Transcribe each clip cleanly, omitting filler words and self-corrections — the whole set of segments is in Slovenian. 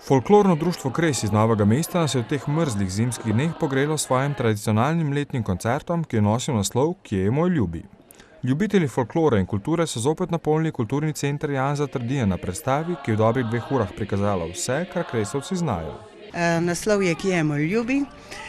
Folklorno društvo Kres iz Novega mesta nas je v teh mrzlih zimskih dneh pogrelo s svojim tradicionalnim letnim koncertom, ki je nosil naslov Kje je moj ljubi. Ljubitelji folklore in kulture so zopet napolnili kulturni center Janeza Trdije na predstavi, ki je v dobrih 2 urah prikazala vse, kar Kresovci znajo. Naslov je Kje je moj ljubi,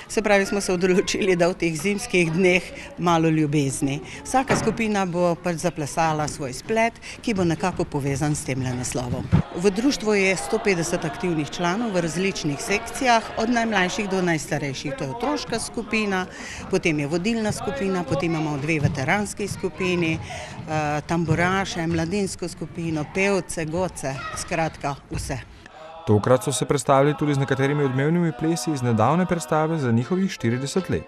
se pravi, smo se odločili, da v teh zimskih dneh malo ljubezni. Vsaka skupina bo pač zaplesala svoj splet, ki bo nekako povezan s temle naslovom. V društvu je 150 aktivnih članov v različnih sekcijah, od najmlajših do najstarejših. To je otroška skupina, potem je vodilna skupina, potem imamo 2 veteranski skupini, tamburaše, mladinsko skupino, pevce, godce, skratka vse. Tokrat so se predstavili tudi z nekaterimi odmevnimi plesi iz nedavne predstave za njihovih 40 let.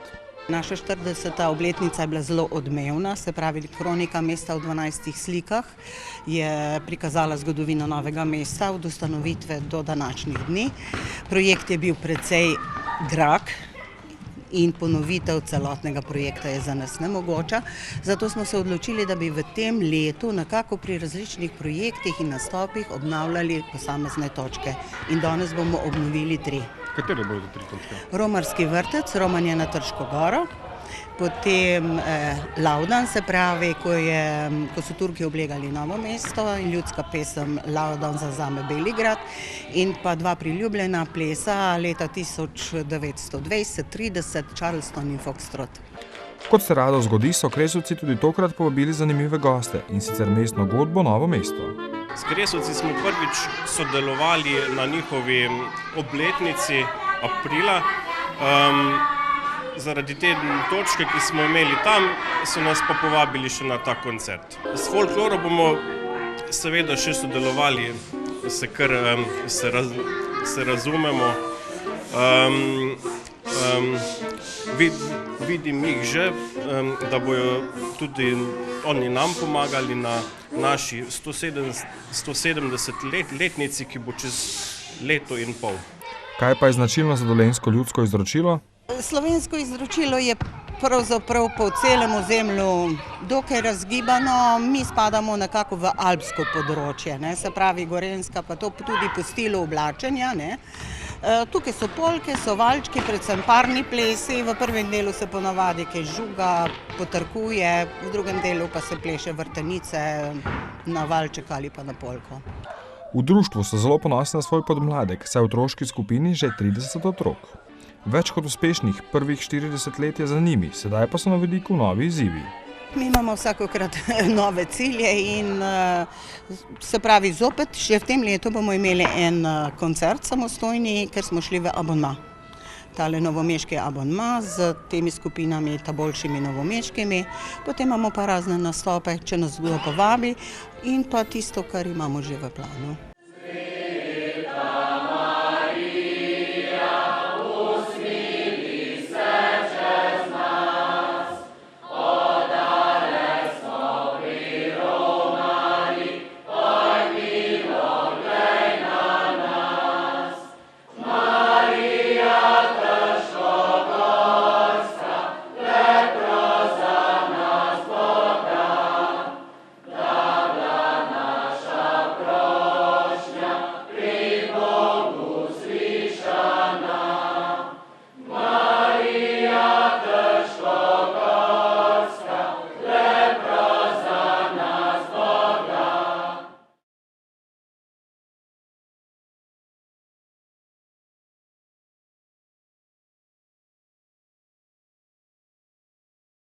Naša 40. obletnica je bila zelo odmevna, se pravi kronika mesta v 12 slikah je prikazala zgodovino Novega mesta od ustanovitve do današnjih dni. Projekt je bil precej drag in ponovitev celotnega projekta je za nas nemogoča. Zato smo se odločili, da bi v tem letu nekako pri različnih projektih in nastopih obnavljali posamezne točke. In danes bomo obnovili 3. Katere bodo 3 točke? Romarski vrtec, romanje na Trško goro, potem Lavdan, se pravi, ko so Turki oblegali Novo mesto in ljudska pesem Lavdan zazame Beligrad, in pa 2 priljubljena plesa leta 1920-30, Charleston in Foxtrot. Kot se rado zgodi, so Kresovci tudi tokrat povabili zanimive goste, in sicer mestno godbo Novo mesto. S Kresovci smo prvič sodelovali na njihovi obletnici aprila. Zaradi te točke, ki smo imeli tam, so nas pa povabili še na ta koncert. S folkloro bomo seveda še sodelovali, se razumemo. Vidim jih že, da bojo tudi oni nam pomagali na naši 170-letnici, ki bo čez leto in pol. Kaj pa je značilno za dolenjsko ljudsko izročilo? Slovensko izročilo je pravzaprav po celem ozemlju dokaj razgibano, mi spadamo nekako v alpsko področje, se pravi Gorenjska, pa to tudi po stilu oblačenja. Tukaj so polke, so valčki, predvsem parni plesi, v prvem delu se ponavadi kaj žuga, potrkuje, v drugem delu pa se pleše vrtenice na valček ali pa na polko. V društvu so zelo ponosni na svoj podmladek, saj v otroški skupini že 30 otrok. Več kot uspešnih prvih 40 let je za njimi, sedaj pa so na vidiku novi izzivi. Mi imamo vsakokrat nove cilje in se pravi zopet, še v tem letu bomo imeli en koncert samostojni, ker smo šli v abonma. Tale novomeški abonma z temi skupinami, ta boljšimi novomeškimi, potem imamo pa razne nastope, če nas kdo povabi, in pa tisto, kar imamo že v planu.